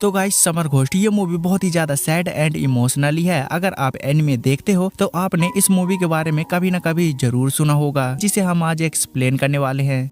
तो guys summer ghost ये movie बहुत ही ज्यादा सैड एंड इमोशनली है। अगर आप एनिमे देखते हो तो आपने इस मूवी के बारे में कभी न कभी जरूर सुना होगा, जिसे हम आज एक्सप्लेन करने वाले हैं।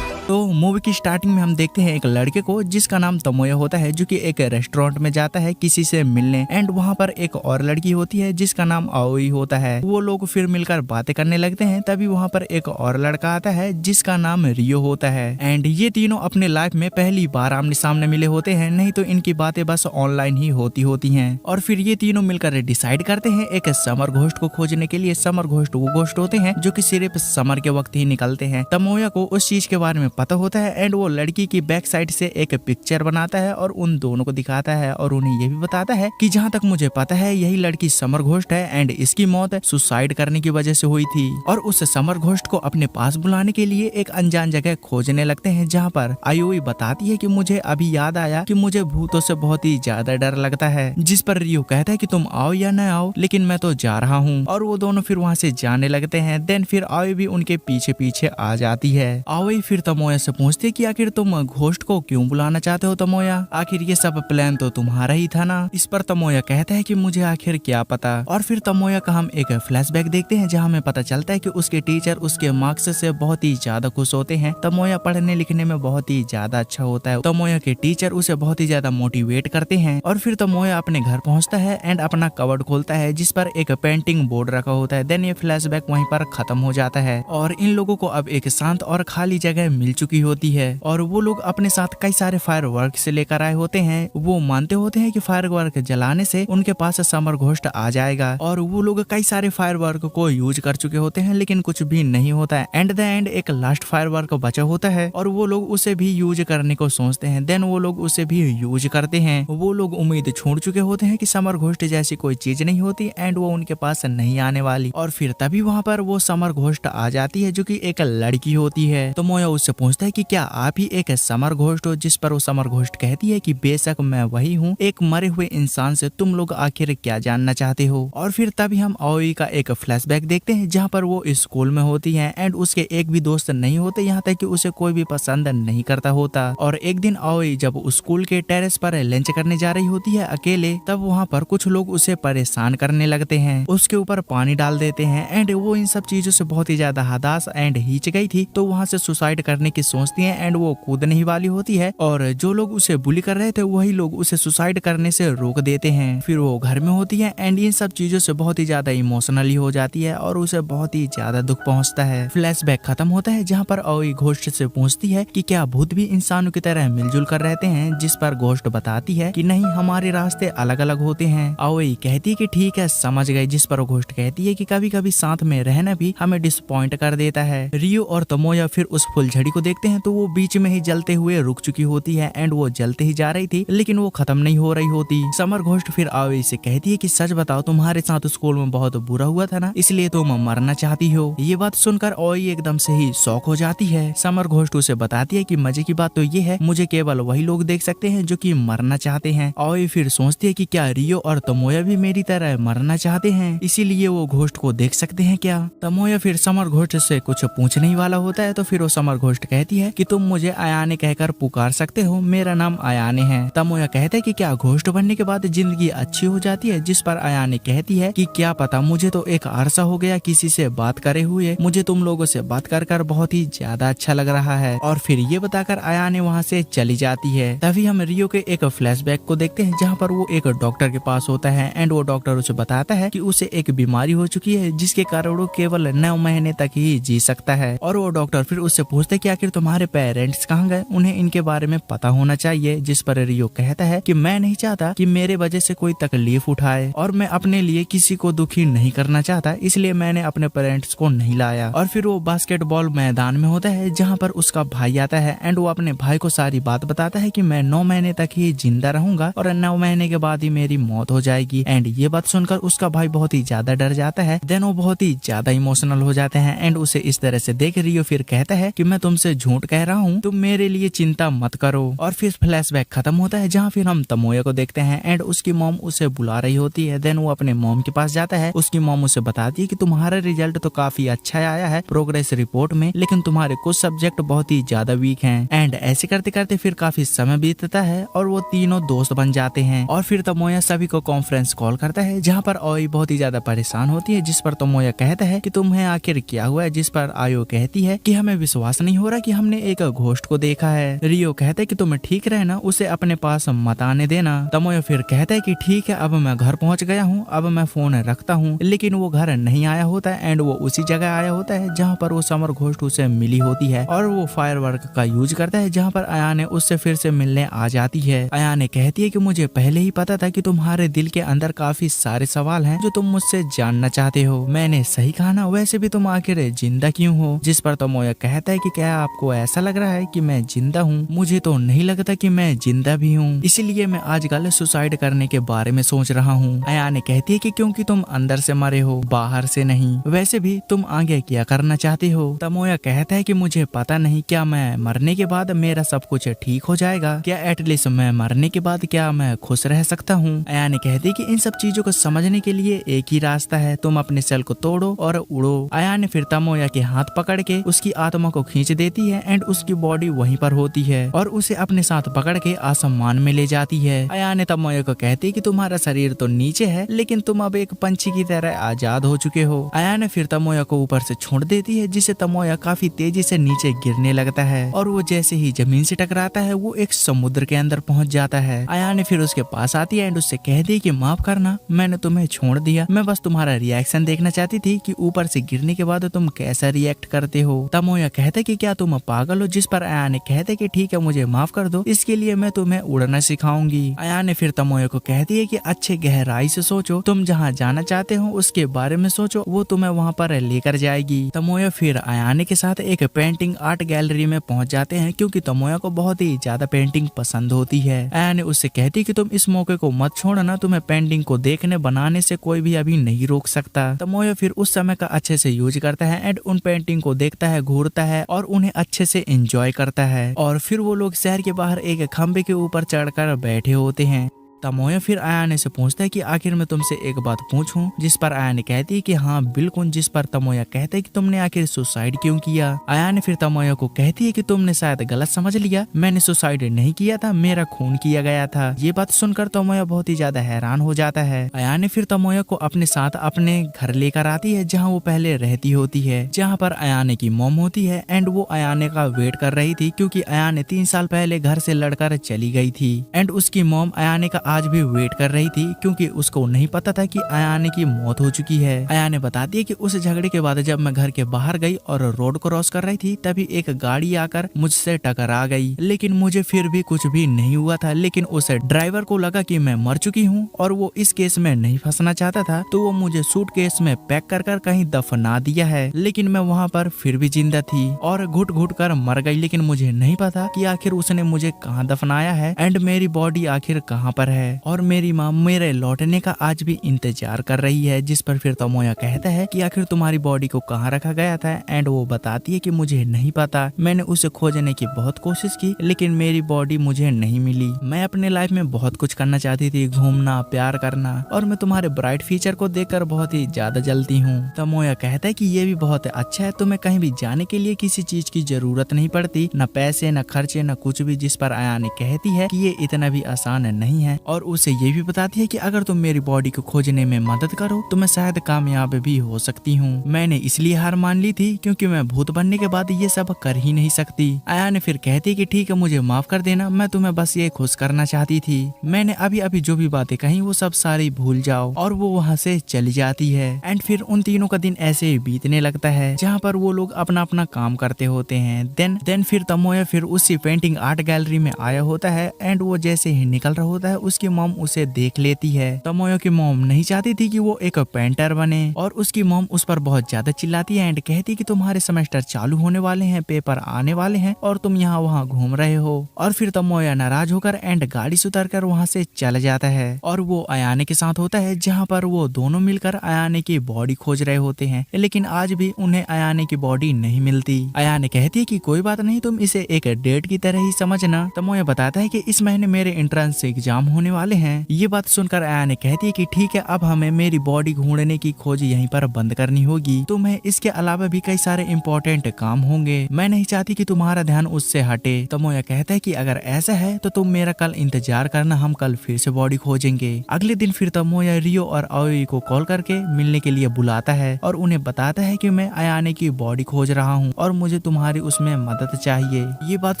तो मूवी की स्टार्टिंग में हम देखते हैं एक लड़के को जिसका नाम तमोया होता है, जो कि एक रेस्टोरेंट में जाता है किसी से मिलने। एंड वहां पर एक और लड़की होती है जिसका नाम आओई होता है। वो लोग फिर मिलकर बातें करने लगते हैं। तभी वहां पर एक और लड़का आता है जिसका नाम रियो होता है। एंड ये तीनों अपने लाइफ में पहली बार आमने सामने मिले होते हैं, नहीं तो इनकी बातें बस ऑनलाइन ही होती हैं। और फिर ये तीनों मिलकर डिसाइड करते हैं एक समर घोस्ट को खोजने के लिए। समर घोस्ट वो घोस्ट होते हैं जो कि सिर्फ समर के वक्त ही निकलते हैं। तमोया को उस चीज के बारे में पता होता है एंड वो लड़की की बैक साइड से एक पिक्चर बनाता है और उन दोनों को दिखाता है और उन्हें ये भी बताता है कि जहाँ तक मुझे पता है यही लड़की समर घोस्ट है एंड इसकी मौत सुसाइड करने की वजह से हुई थी। और उस समर घोस्ट को अपने पास बुलाने के लिए एक अनजान जगह खोजने लगते हैं, जहाँ पर आयोई बताती है कि मुझे अभी याद आया कि मुझे भूतों से बहुत ही ज्यादा डर लगता है। जिस पर रियो कहता है कि तुम आओ या न आओ, लेकिन मैं तो जा रहा हूँ। और वो दोनों फिर वहाँ से जाने लगते हैं। देन फिर आओई भी उनके पीछे पीछे आ जाती है। आओई फिर तमोया से पूछती है कि आखिर तुम घोस्ट को क्यों बुलाना चाहते हो तमोया, आखिर ये सब प्लान तो तुम्हारा ही था ना। इस पर तमोया कहता है कि मुझे आखिर क्या पता। और फिर तमोया का हम एक फ्लैशबैक देखते हैं, जहाँ हमें पता चलता है कि उसके टीचर उसके मार्क्स से बहुत ही ज्यादा खुश होते हैं। तमोया पढ़ने लिखने में बहुत ही ज्यादा अच्छा होता है। तमोया के टीचर उसे बहुत ही ज्यादा मोटिवेट करते हैं। और फिर तमोया अपने घर पहुंचता है एंड अपना कवर्ड खोलता है जिस पर एक पेंटिंग बोर्ड रखा होता है। देन ये फ्लैशबैक वहीं पर खत्म हो जाता है और इन लोगों को अब एक शांत और खाली जगह मिल चुकी होती है। और वो लोग अपने साथ कई सारे फायरवर्क से लेकर आए होते हैं। वो मानते होते हैं कि फायरवर्क जलाने से उनके पास समर घोस्ट आ जाएगा। और वो लोग कई सारे फायरवर्क को यूज कर चुके होते हैं, लेकिन कुछ भी नहीं होता है। एंड द एंड एक लास्ट फायरवर्क बचा होता है और वो लोग उसे भी यूज करने को सोचते हैं। देन वो लोग उसे भी यूज करते हैं। वो लोग उम्मीद छोड़ चुके होते हैं कि समर घोस्ट जैसी कोई चीज नहीं होती एंड वो उनके पास नहीं आने वाली। और फिर तभी वहाँ पर वो समर घोस्ट आ जाती है जो कि एक लड़की होती है। तो मोया उससे पूछता है कि क्या आप ही एक समर घोस्ट हो, जिस पर वो समर घोस्ट कहती है कि बेशक मैं वही हूँ, एक मरे हुए इंसान से तुम लोग आखिर क्या जानना चाहते हो। और फिर तभी हम आओई का एक फ्लैशबैक देखते हैं, जहाँ पर वो स्कूल में होती है एंड उसके एक भी दोस्त नहीं होते, यहाँ तक कि उसे कोई भी पसंद नहीं करता होता। और एक दिन आओई जब स्कूल के टेरेस पर लंच करने जा रही होती है अकेले, तब वहाँ पर कुछ लोग उसे परेशान करने लगते हैं, उसके ऊपर पानी डाल देते हैं एंड वो इन सब चीजों से बहुत ही ज्यादा हताश एंड हिच गई थी। तो वहाँ से सुसाइड करने की सोचती है एंड वो कूदने ही वाली होती है और जो लोग उसे बुली कर रहे थे वही लोग उसे सुसाइड करने से रोक देते हैं। फिर वो घर में होती है एंड इन सब चीजों से बहुत ही ज्यादा इमोशनली हो जाती है और उसे बहुत ही ज्यादा दुख पहुंचता है। फ्लैशबैक खत्म होता है जहाँ पर आओई घोस्ट से पूछती है कि क्या भूत भी इंसानों की तरह मिलजुल कर रहते हैं, जिस पर घोस्ट बताती है कि नहीं, हमारे रास्ते अलग अलग होते हैं। आओई कहती है कि ठीक है समझ गए, जिस पर घोस्ट कहती है कि कभी कभी साथ में रहना भी हमें डिसअपॉइंट कर देता है। रियो और तमोया फिर उस फुलझड़ी को देखते हैं तो वो बीच में ही जलते हुए रुक चुकी होती है एंड वो जलते ही जा रही थी, लेकिन वो खत्म नहीं हो रही होती। समर घोस्ट फिर आओई से कहती है कि सच बताओ, तुम्हारे साथ स्कूल में बहुत बुरा हुआ था ना, इसलिए तुम मरना चाहती हो। ये बात सुनकर आओई एकदम से ही शॉक हो जाती है। समर घोस्ट उसे बताती है कि मजे की बात तो ये है, मुझे केवल वही लोग देख सकते हैं जो कि मरना चाहते हैं। आओई फिर सोचती है कि क्या रियो और तमोया भी मेरी तरह मरना चाहते हैं, इसीलिए वो घोस्ट को देख सकते हैं क्या। तमोया फिर समर घोस्ट से कुछ पूछने ही वाला होता है तो फिर वो समर घोस्ट कहती है कि तुम मुझे आयाने कहकर पुकार सकते हो, मेरा नाम आयाने है। तमोया कहते हैं कि क्या घोस्ट बनने के बाद जिंदगी अच्छी हो जाती है, जिस पर आयाने कहती है कि क्या पता, मुझे तो एक अरसा हो गया किसी से बात करे हुए, मुझे तुम लोगों से बात कर बहुत ही ज्यादा अच्छा लग रहा है। और फिर ये बताकर आयाने वहाँ से चली जाती है। तभी हम रियो के एक फ्लैशबैक को देखते हैं, जहाँ पर वो एक डॉक्टर के पास होता है एंड वो डॉक्टर उसे बताता है कि उसे एक बीमारी हो चुकी है जिसके कारण वो केवल 9 महीने तक ही जी सकता है। और वो डॉक्टर फिर उससे पूछते हैं कि आखिर तुम्हारे पेरेंट्स कहाँ गए, उन्हें इनके बारे में पता होना चाहिए। जिस पर रियो कहता है कि मैं नहीं चाहता कि मेरे वजह से कोई तकलीफ उठाए और मैं अपने लिए किसी को दुखी नहीं करना चाहता, इसलिए मैंने अपने पेरेंट्स को नहीं लाया। और फिर वो बास्केटबॉल मैदान में होता है, जहाँ पर उसका भाई आता है एंड वो अपने भाई को सारी बात बताता है कि मैं 9 महीने तक ही जिंदा रहूंगा और 9 महीने के बाद ही मेरी मौत हो जाएगी। एंड ये बात सुनकर उसका भाई बहुत ही ज्यादा डर जाता है। देन वो बहुत ही ज्यादा इमोशनल हो जाते हैं एंड उसे इस तरह से देख रियो फिर कहता है कि मैं तुमसे झूठ झूठ कह रहा हूँ, तुम मेरे लिए चिंता मत करो। और फिर फ्लैशबैक खत्म होता है जहाँ फिर हम तमोया को देखते हैं एंड उसकी मॉम उसे बुला रही होती है। देन वो अपने मॉम के पास जाता है। उसकी मॉम उसे बताती है कि तुम्हारा रिजल्ट तो काफी अच्छा आया है प्रोग्रेस रिपोर्ट में, लेकिन तुम्हारे कुछ सब्जेक्ट बहुत ही ज्यादा वीक हैं। एंड ऐसे करते करते फिर काफी समय बीतता है और वो तीनों दोस्त बन जाते हैं। और फिर तमोया सभी को कॉन्फ्रेंस कॉल करता है जहाँ पर ओई बहुत ही ज्यादा परेशान होती है, जिस पर तमोया कहता है कि तुम्हें आखिर क्या हुआ है, जिस पर आयो कहती है कि हमें विश्वास नहीं हो रहा कि हमने एक घोस्ट को देखा है। रियो कहता है कि तुम ठीक रहना, उसे अपने पास मत आने देना। तमोया फिर कहता है कि ठीक है, अब मैं घर पहुंच गया हूँ, अब मैं फोन रखता हूँ। लेकिन वो घर नहीं आया होता है एंड वो उसी जगह आया होता है जहाँ पर वो समर घोस्ट उसे मिली होती है और वो फायरवर्क का यूज करता है, जहाँ पर अयाने उससे फिर से मिलने आ जाती है। अयाने कहती है कि मुझे पहले ही पता था कि तुम्हारे दिल के अंदर काफी सारे सवाल हैं जो तुम मुझसे जानना चाहते हो। मैंने सही कहा ना, वैसे भी तुम आखिर जिंदा क्यों हो? जिस पर तमोया कहता है कि क्या आपको ऐसा लग रहा है कि मैं जिंदा हूँ? मुझे तो नहीं लगता कि मैं जिंदा भी हूँ, इसीलिए मैं आजकल सुसाइड करने के बारे में सोच रहा हूँ। अयाने कहती है कि क्योंकि तुम अंदर से मरे हो, बाहर से नहीं। वैसे भी तुम आगे क्या करना चाहते हो? तमोया कहता है कि मुझे पता नहीं, क्या मैं मरने के बाद मेरा सब कुछ ठीक हो जाएगा? क्या एटलीस्ट मैं मरने के बाद क्या मैं खुश रह सकता हूँ? अयाने कहती है कि इन सब चीजों को समझने के लिए एक ही रास्ता है, तुम अपने सेल को तोड़ो और उड़ो। अयाने फिर तमोया के हाथ पकड़ के उसकी आत्मा को खींच देती है एंड उसकी बॉडी वहीं पर होती है और उसे अपने साथ पकड़ के आसमान में ले जाती है। अयाने तमोया को कहती है कि तुम्हारा शरीर तो नीचे है, लेकिन तुम अब एक पंछी की तरह आजाद हो चुके हो। अयाने फिर तमोया को ऊपर से छोड़ देती है, जिससे तमोया काफी तेजी से नीचे गिरने लगता है और वो जैसे ही जमीन से टकराता है वो एक समुद्र के अंदर पहुंच जाता है। अयाने फिर उसके पास आती है एंड उससे कहती है कि माफ करना, मैंने तुम्हें छोड़ दिया, मैं बस तुम्हारा रिएक्शन देखना चाहती थी कि ऊपर से गिरने के बाद तुम कैसा रिएक्ट करते हो। तमोया कहता है कि क्या तुम पागल हो? जिस पर अयाने कहते कि ठीक है, मुझे माफ कर दो, इसके लिए मैं तुम्हें उड़ना सिखाऊंगी। अयाने फिर तमोया को कहती है कि अच्छे गहराई से सोचो, तुम जहाँ जाना चाहते हो उसके बारे में सोचो, वो तुम्हें वहाँ पर लेकर जाएगी। तमोया फिर अयाने के साथ एक पेंटिंग आर्ट गैलरी में पहुंच जाते हैं क्योंकि तमोया को बहुत ही ज्यादा पेंटिंग पसंद होती है। अयाने उससे कहती कि तुम इस मौके को मत छोड़ना, तुम्हें पेंटिंग को देखने बनाने से कोई भी अभी नहीं रोक सकता। तमोया फिर उस समय का अच्छे से यूज करता है एंड उन पेंटिंग को देखता है, घूरता है और उन्हें अच्छे से एंजॉय करता है। और फिर वो लोग शहर के बाहर एक खंबे के ऊपर चढ़कर बैठे होते हैं। तमोया फिर अयाने से पूछता है कि आखिर मैं तुमसे एक बात पूछूं? जिस पर अयाने कहती है कि हाँ बिल्कुल। जिस पर तमोया कहता है कि तुमने आखिर सुसाइड क्यों किया? अयाने फिर तमोया को कहती है कि तुमने शायद गलत समझ लिया, मैंने सुसाइड नहीं किया था, मेरा खून किया गया था। ये बात सुनकर तमोया बहुत ही ज्यादा हैरान हो जाता है। अयाने फिर तमोया को अपने साथ अपने घर लेकर आती है जहाँ वो पहले रहती होती है, जहाँ पर अयाने की मॉम होती है एंड वो अयाने का वेट कर रही थी क्योंकि अयाने 3 साल पहले घर से लड़कर चली गई थी एंड उसकी मॉम अयाने का आज भी वेट कर रही थी क्योंकि उसको नहीं पता था कि अयाने की मौत हो चुकी है। अयाने बताती है कि उस झगड़े के बाद जब मैं घर के बाहर गई और रोड क्रॉस कर रही थी तभी एक गाड़ी आकर मुझसे टकरा गई, लेकिन मुझे फिर भी कुछ भी नहीं हुआ था। लेकिन उस ड्राइवर को लगा कि मैं मर चुकी हूँ और वो इस केस में नहीं फंसना चाहता था, तो वो मुझे सूटकेस में पैक कर कर कहीं दफना दिया है। लेकिन मैं वहाँ पर फिर भी जिंदा थी और घुट घुट कर मर गई, लेकिन मुझे नहीं पता कि आखिर उसने मुझे कहाँ दफनाया है एंड मेरी बॉडी आखिर कहाँ पर है। और मेरी माँ मेरे लौटने का आज भी इंतजार कर रही है। जिस पर फिर तमोया कहता है कि आखिर तुम्हारी बॉडी को कहाँ रखा गया था एंड वो बताती है कि मुझे नहीं पता, मैंने उसे खोजने की बहुत कोशिश की लेकिन मेरी बॉडी मुझे नहीं मिली। मैं अपने लाइफ में बहुत कुछ करना चाहती थी, घूमना, प्यार करना, और मैं तुम्हारे ब्राइट फ्यूचर को देखकर बहुत ही ज्यादा जलती हूँ। तमोया कहता है कि ये भी बहुत अच्छा है, तुम्हें कहीं भी जाने के लिए किसी चीज की जरूरत नहीं पड़ती, न पैसे, न खर्चे, न कुछ भी। जिस पर अयाने कहती है कि ये इतना भी आसान नहीं है और उसे ये भी बताती है कि अगर तुम मेरी बॉडी को खोजने में मदद करो तो मैं शायद कामयाब भी हो सकती हूँ। मैंने इसलिए हार मान ली थी क्योंकि मैं भूत बनने के बाद ये सब कर ही नहीं सकती। अयाने फिर कहती है कि ठीक है, मुझे माफ कर देना, मैं तुम्हें बस ये खुश करना चाहती थी। मैंने अभी अभी जो भी बातें कही वो सब सारी भूल जाओ। और वो वहाँ से चली जाती है एंड फिर उन तीनों का दिन ऐसे ही बीतने लगता है जहाँ पर वो लोग अपना अपना काम करते होते हैं। देन फिर तमोया फिर उसी पेंटिंग आर्ट गैलरी में आया होता है एंड वो जैसे ही निकल रहा होता है उसकी मॉम उसे देख लेती है। तमोया की मॉम नहीं चाहती थी कि वो एक पेंटर बने और उसकी मॉम उस पर बहुत ज्यादा चिल्लाती है एंड कहती है कि तुम्हारे सेमेस्टर चालू होने वाले हैं, पेपर आने वाले हैं और तुम यहाँ वहाँ घूम रहे हो। और फिर तमोया नाराज होकर एंड गाड़ी से उतर कर वहाँ से चला जाता है और वो अयाने के साथ होता है, जहाँ पर वो दोनों मिलकर अयाने की बॉडी खोज रहे होते हैं। लेकिन आज भी उन्हें अयाने की बॉडी नहीं मिलती। अयाने कहती है कि कोई बात नहीं, तुम इसे एक डेट की तरह ही समझना। तमोया बताता है कि इस महीने मेरे एंट्रेंस एग्जाम होने वाले हैं। ये बात सुनकर अयाने कहती है कि ठीक है, अब हमें मेरी बॉडी ढूंढने की खोज यहीं पर बंद करनी होगी। तुम्हें इसके अलावा भी कई सारे इम्पोर्टेंट काम होंगे, मैं नहीं चाहती कि तुम्हारा ध्यान उससे हटे। तमोया कहता है कि अगर ऐसा है तो तुम मेरा कल इंतजार करना, हम कल फिर से बॉडी खोजेंगे। अगले दिन फिर तमोया रियो और आओई को कॉल करके मिलने के लिए बुलाता है और उन्हें बताता है कि मैं अयाने की बॉडी खोज रहा हूँ और मुझे तुम्हारी उसमें मदद चाहिए। ये बात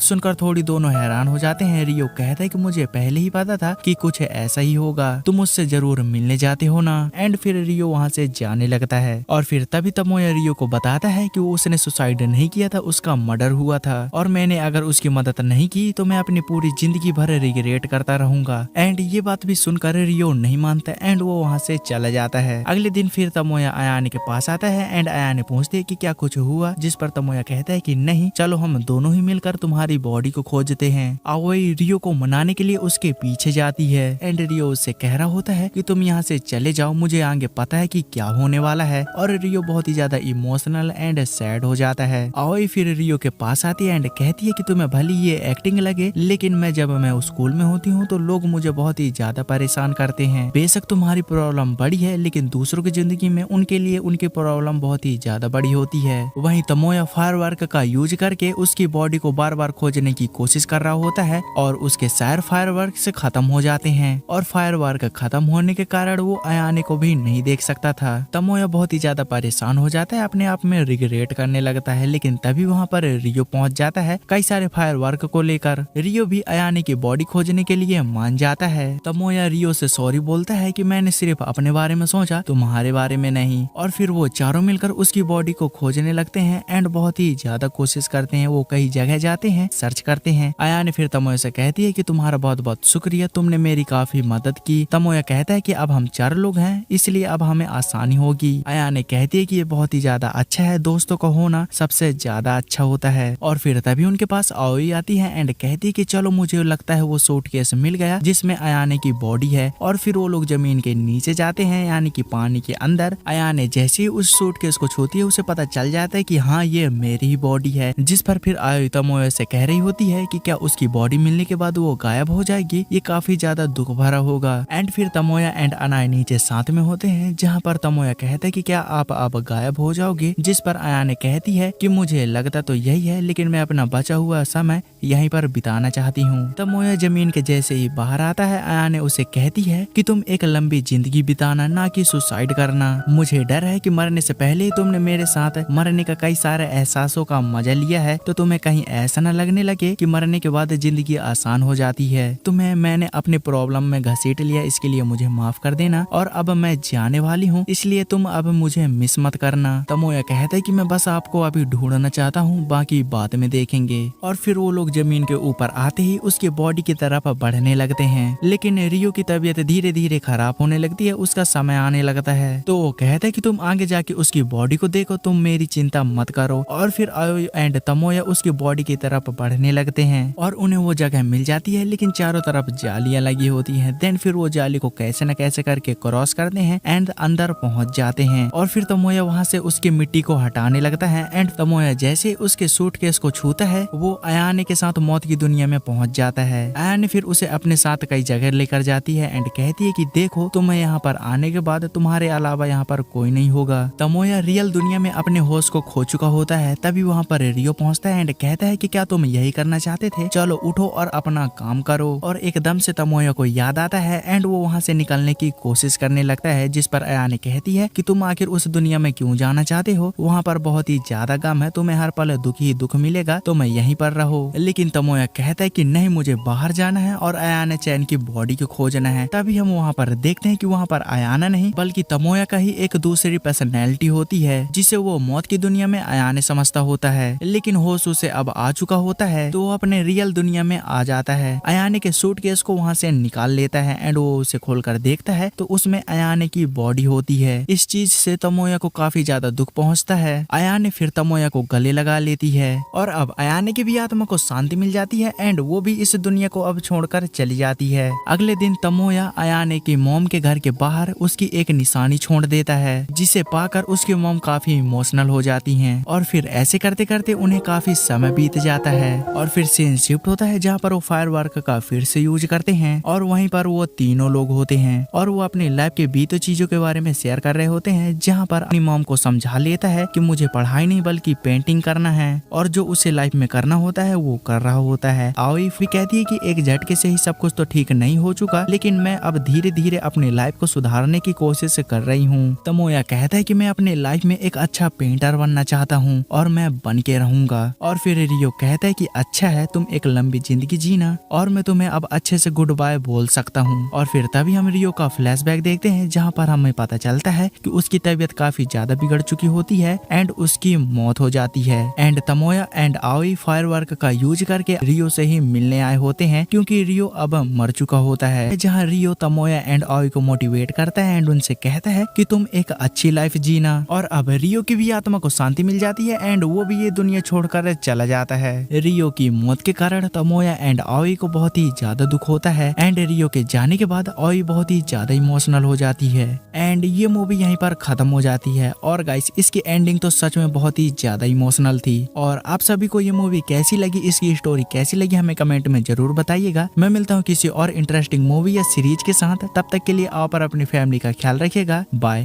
सुनकर थोड़ी दोनों हैरान हो जाते हैं। रियो कहता है कि मुझे पहले ही पता था कि कुछ ऐसा ही होगा, तुम उससे जरूर मिलने जाते हो ना। एंड फिर रियो वहाँ से जाने लगता है और फिर तभी तमोया रियो को बताता है कि उसने सुसाइड नहीं किया था, उसका मर्डर हुआ था और मैंने अगर उसकी मदद नहीं की तो मैं अपनी पूरी जिंदगी भर रिग्रेट करता रहूंगा। एंड ये बात भी सुनकर रियो नहीं मानता एंड वो वहाँ से चला जाता है। अगले दिन फिर तमोया अयाने के पास आता है एंड अयाने पूछती है कि क्या कुछ हुआ, जिस पर तमोया कहता है कि नहीं, चलो हम दोनों ही मिलकर तुम्हारी बॉडी को खोजते हैं। आओई रियो को मनाने के लिए उसके पीछे जाती है एंड रियो उससे कह रहा होता है कि तुम यहाँ से चले जाओ, मुझे आगे पता है कि क्या होने वाला है। और रियो बहुत ही ज्यादा इमोशनल एंड सैड हो जाता है। आओई फिर रियो के पास आती है एंड कहती है कि तुम्हें भली ये एक्टिंग लगे, लेकिन जब मैं स्कूल में होती हूँ तो लोग मुझे बहुत ही ज्यादा परेशान करते हैं। बेशक तुम्हारी प्रॉब्लम बड़ी है, लेकिन दूसरों की जिंदगी में उनके लिए उनकी प्रॉब्लम बहुत ही ज्यादा बड़ी होती है। वहीं तमोया फायरवर्क का यूज करके उसकी बॉडी को बार बार खोजने की कोशिश कर रहा होता है और उसके शायर फायरवर्क से खत्म हो जाते हैं और फायरवर्क खत्म होने के कारण वो अयाने को भी नहीं देख सकता था। तमोया बहुत ही ज्यादा परेशान हो जाता है, अपने आप में रिग्रेट करने लगता है। लेकिन तभी वहाँ पर रियो पहुँच जाता है कई सारे फायरवर्क को लेकर। रियो भी अयाने की बॉडी खोजने के लिए मान जाता है। तमोया रियो से सॉरी बोलता है कि मैंने सिर्फ अपने बारे में सोचा, तुम्हारे बारे में नहीं। और फिर वो चारों मिलकर उसकी बॉडी को खोजने लगते हैं एंड बहुत ही ज्यादा कोशिश करते हैं। वो कई जगह जाते हैं, सर्च करते हैं। अयाने फिर तमोया से कहती है कि तुम्हारा बहुत बहुत शुक्रिया, तुमने मेरी काफी मदद की। तमोया कहता है कि अब हम 4 लोग हैं, इसलिए अब हमें आसानी होगी। अयाने कहती है कि ये बहुत ही ज्यादा अच्छा है, दोस्तों का होना सबसे ज्यादा अच्छा होता है। और फिर तभी उनके पास आओई आती है एंड कहती है कि चलो, मुझे लगता है वो सूटकेस मिल गया जिसमें अयाने की बॉडी है। और फिर वो लोग जमीन के नीचे जाते हैं, यानी कि पानी के अंदर। अयाने जैसे ही उस सूटकेस को छूती है उसे पता चल जाता है कि हाँ, ये मेरी ही बॉडी है। जिस पर फिर आओई तमोया से कह रही होती है कि क्या उसकी बॉडी मिलने के बाद वो गायब हो जाएगी, ये काफी ज्यादा दुख भरा होगा। एंड फिर तमोया एंड अनाया नीचे साथ में होते हैं, जहाँ पर तमोया कहता है कि क्या आप अब गायब हो जाओगे, जिस पर अयाने कहती है कि मुझे लगता तो यही है, लेकिन मैं अपना बचा हुआ समय यहीं पर बिताना चाहती हूँ। तमोया जमीन के जैसे ही बाहर आता है, अयाने उसे कहती है कि तुम एक लंबी जिंदगी बिताना, ना कि सुसाइड करना। मुझे डर है कि मरने से पहले ही तुमने मेरे साथ मरने का कई सारे एहसासों का मजा लिया है, तो तुम्हें कहीं ऐसा न लगने लगे कि मरने के बाद जिंदगी आसान हो जाती है। तुम्हें मैंने अपनी प्रॉब्लम में घसीट लिया, इसके लिए मुझे माफ कर देना। और अब मैं जाने वाली हूँ, इसलिए तुम अब मुझे मिस मत करना। तमोया कहता है कि मैं बस आपको अभी ढूंढना चाहता हूँ, बाकी बाद में देखेंगे। और फिर वो लोग जमीन के ऊपर आते ही उसकी बॉडी की तरफ बढ़ने लगते हैं, लेकिन रियो की तबीयत धीरे धीरे खराब होने लगती है, उसका समय आने लगता है। तो वो कहता है कि तुम आगे जाके उसकी बॉडी को देखो, तुम मेरी चिंता मत करो। और फिर आओई एंड तमोया उसकी बॉडी की तरफ बढ़ने लगते हैं और उन्हें वो जगह मिल जाती है, लेकिन चारों तरफ जालियां लगी होती हैं। देन फिर वो जाली को कैसे न कैसे करके क्रॉस करते हैं एंड अंदर पहुंच जाते हैं। और फिर तमोया वहां से उसकी मिट्टी को हटाने लगता है एंड तमोया जैसे उसके सूटकेस को छूता है, वो अयाने के साथ मौत की दुनिया में पहुंच जाता है। अयाने फिर उसे अपने साथ कई जगह लेकर जाती है एंड कहती है कि देखो, तुम्हें यहाँ पर आने के बाद तुम्हारे अलावा यहाँ पर कोई नहीं होगा। तमोया रियल दुनिया में अपने होश को खो चुका होता है। तभी वहाँ पर रियो पहुँचता है एंड कहता है कि क्या तुम यही करना चाहते थे, चलो उठो और अपना काम करो। और एकदम से तमोया को याद आता है एंड वो वहाँ से निकलने की कोशिश करने लगता है, जिस पर अयाने कहती है कि तुम आखिर उस दुनिया में क्यों जाना चाहते हो, वहाँ पर बहुत ही ज्यादा गम है, तुम्हें हर पल दुख ही दुख मिलेगा, तो मैं यहीं पर रहो। लेकिन तमोया कहता है कि नहीं, मुझे बाहर जाना है और अयाने चैन की बॉडी को खोजना है। तभी हम वहाँ पर देखते हैं कि वहाँ पर अयाना नहीं बल्कि तमोया का ही एक दूसरी पर्सनैलिटी होती है, जिसे वो मौत की दुनिया में अयाने समझता होता है। लेकिन होश उसे अब आ चुका होता है, तो वो अपने रियल दुनिया में आ जाता है। अयाने के सूटकेस को वहाँ से से निकाल लेता है एंड वो उसे खोलकर देखता है तो उसमें अयाने की बॉडी होती है। इस चीज से तमोया को काफी ज्यादा दुख पहुंचता है। अयाने फिर तमोया को गले लगा लेती है और अब अयाने की भी आत्मा को शांति मिल जाती है एंड वो भी इस दुनिया को अब छोड़कर चली जाती है। अगले दिन तमोया अयाने की मॉम के घर के बाहर उसकी एक निशानी छोड़ देता है, जिसे पाकर उसकी मॉम काफी इमोशनल हो जाती हैं और फिर ऐसे करते करते उन्हें काफी समय बीत जाता है और फिर सीन शिफ्ट होता है जहाँ पर वो फायरवर्क का फिर से यूज करते हैं और वहीं पर वो तीनों लोग होते हैं और वो अपनी लाइफ के बीते चीजों के बारे में शेयर कर रहे होते हैं, जहाँ पर अपनी मॉम को समझा लेता है कि मुझे पढ़ाई नहीं बल्कि पेंटिंग करना है और जो उसे लाइफ में करना होता है वो कर रहा होता है। आओई भी कहती है कि एक झटके से ही सब कुछ तो ठीक नहीं हो चुका, लेकिन मैं अब धीरे धीरे अपनी लाइफ को सुधारने की कोशिश कर रही हूँ। तमोया कहता है कि मैं अपने लाइफ में एक अच्छा पेंटर बनना चाहता हूँ और मैं बन के रहूंगा। और फिर रियो कहता है कि अच्छा है, तुम एक लंबी जिंदगी जीना और मैं तुम्हें अब अच्छे से गुड बाय बोल सकता हूँ। और फिर तभी हम रियो का फ्लैशबैक देखते हैं जहाँ पर हमें पता चलता है कि उसकी तबीयत काफी ज्यादा बिगड़ चुकी होती है एंड उसकी मौत हो जाती है एंड तमोया एंड आओई फायरवर्क का यूज करके रियो से ही मिलने आए होते हैं क्योंकि रियो अब मर चुका होता है। जहाँ रियो तमोया एंड आओई को मोटिवेट करता है एंड उनसे कहता है कि तुम एक अच्छी लाइफ जीना और अब रियो की भी आत्मा को शांति मिल जाती है एंड वो भी ये दुनिया छोड़कर चला जाता है। रियो की मौत के कारण तमोया एंड आओई को बहुत ही ज्यादा दुख होता है एंड रियो के जाने के बाद आओई बहुत ही ज्यादा इमोशनल हो जाती है एंड ये मूवी यहीं पर खत्म हो जाती है। और गाइस इसकी एंडिंग तो सच में बहुत ही ज्यादा इमोशनल थी। और आप सभी को ये मूवी कैसी लगी, इसकी स्टोरी कैसी लगी, हमें कमेंट में जरूर बताइएगा। मैं मिलता हूँ किसी और इंटरेस्टिंग मूवी या सीरीज के साथ, तब तक के लिए आप और अपनी फैमिली का ख्याल रखिएगा। बाय।